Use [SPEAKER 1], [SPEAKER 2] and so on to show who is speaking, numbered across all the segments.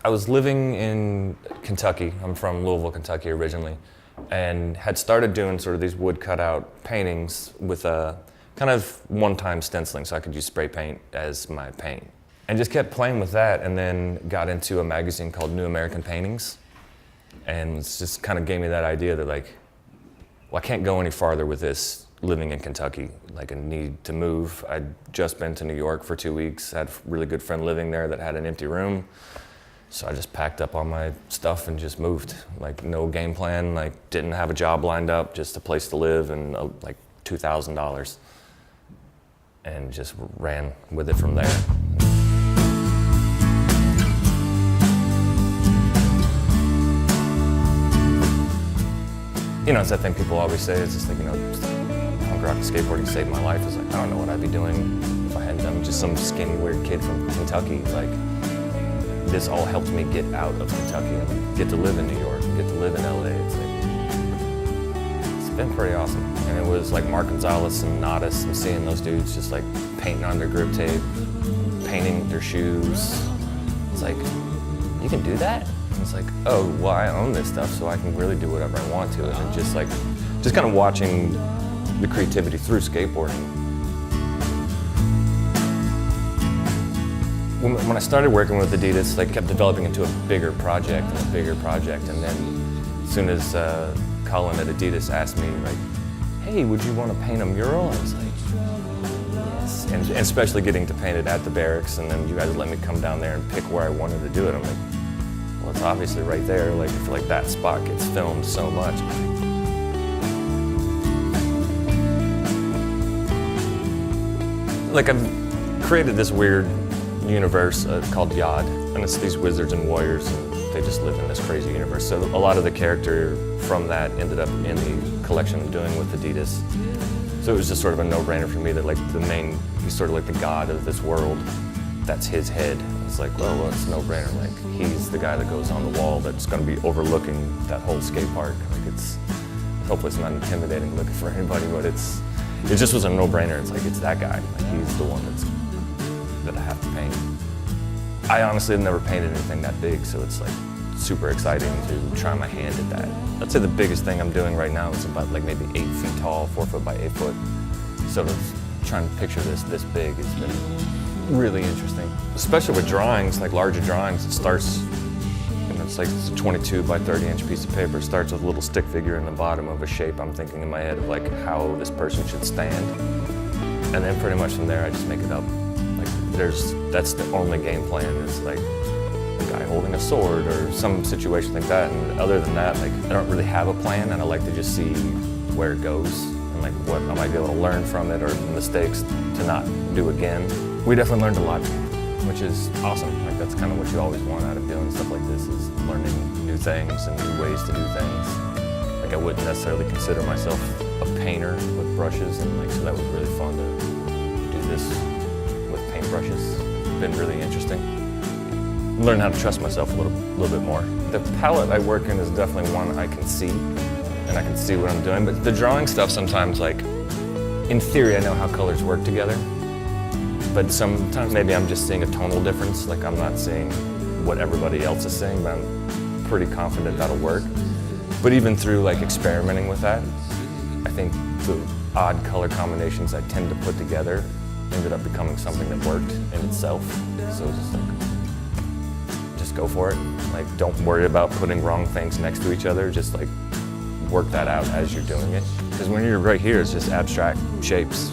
[SPEAKER 1] I was living in Kentucky. I'm from Louisville, Kentucky originally, and had started doing sort of these wood cutout paintings with a kind of one-time stenciling, so I could use spray paint as my paint. And just kept playing with that, and then got into a magazine called New American Paintings, and it just kind of gave me that idea that like, well, I can't go any farther with this living in Kentucky. Like, I need to move. I'd just been to New York for 2 weeks, had a really good friend living there that had an empty room. So I just packed up all my stuff and just moved. Like, no game plan, like didn't have a job lined up, just a place to live and like $2,000. And just ran with it from there. You know, it's that thing people always say, it's just like, you know, punk rock and skateboarding saved my life. It's like, I don't know what I'd be doing if I hadn't done just some skinny, weird kid from Kentucky. Like, this all helped me get out of Kentucky and get to live in New York and get to live in LA. It's like, it's been pretty awesome. And it was like Mark Gonzalez and Nodis and seeing those dudes just like painting on their grip tape, painting their shoes. It's like, you can do that? And it's like, oh, well, I own this stuff, so I can really do whatever I want to. And then just kind of watching the creativity through skateboarding. When I started working with Adidas, like, kept developing into a bigger project and a bigger project. And then as soon as Colin at Adidas asked me, like, hey, would you want to paint a mural? I was like, yes. And especially getting to paint it at the Berrics, and then you guys let me come down there and pick where I wanted to do it. I'm like, well, it's obviously right there. Like, I feel like that spot gets filmed so much. Like, I've created this weird universe called Yad, and it's these wizards and warriors, and they just live in this crazy universe. So a lot of the character from that ended up in the collection I'm doing with Adidas. So it was just sort of a no-brainer for me that, like, he's sort of like the god of this world. That's his head. It's like, well, it's a no-brainer. Like, he's the guy that goes on the wall that's going to be overlooking that whole skate park. Like, hopefully it's not intimidating looking for anybody, but it just was a no-brainer. It's like, it's that guy. Like, he's the one that I have to paint. I honestly have never painted anything that big, so it's like super exciting to try my hand at that. I'd say the biggest thing I'm doing right now is about like maybe 8 feet tall, 4 foot by 8 foot. Sort of trying to picture this big has been really interesting. Especially with drawings, like larger drawings, it starts, it's like it's a 22 by 30 inch piece of paper. It starts with a little stick figure in the bottom of a shape I'm thinking in my head of like how this person should stand. And then pretty much from there I just make it up. That's the only game plan, is like a guy holding a sword or some situation like that. And other than that, like, I don't really have a plan, and I like to just see where it goes and like what I might be able to learn from it, or mistakes to not do again. We definitely learned a lot, which is awesome. Like, that's kind of what you always want out of doing stuff like this, is learning new things and new ways to do things. Like, I wouldn't necessarily consider myself a painter with brushes, and like, so that was really fun to do this with paintbrushes. It's been really interesting. Learn how to trust myself a little bit more. The palette I work in is definitely one I can see, and I can see what I'm doing, but the drawing stuff sometimes, like, in theory I know how colors work together, but sometimes maybe I'm just seeing a tonal difference. Like, I'm not seeing what everybody else is seeing, but I'm pretty confident that'll work. But even through like experimenting with that, I think the odd color combinations I tend to put together ended up becoming something that worked in itself. So it's just like, just go for it. Like, don't worry about putting wrong things next to each other. Just like work that out as you're doing it. Because when you're right here, it's just abstract shapes.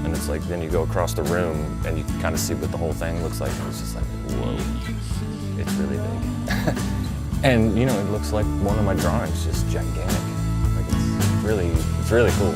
[SPEAKER 1] And it's like, then you go across the room and you can kind of see what the whole thing looks like. And it's just like, whoa, it's really big. And you know, it looks like one of my drawings, just gigantic. Like, it's really cool.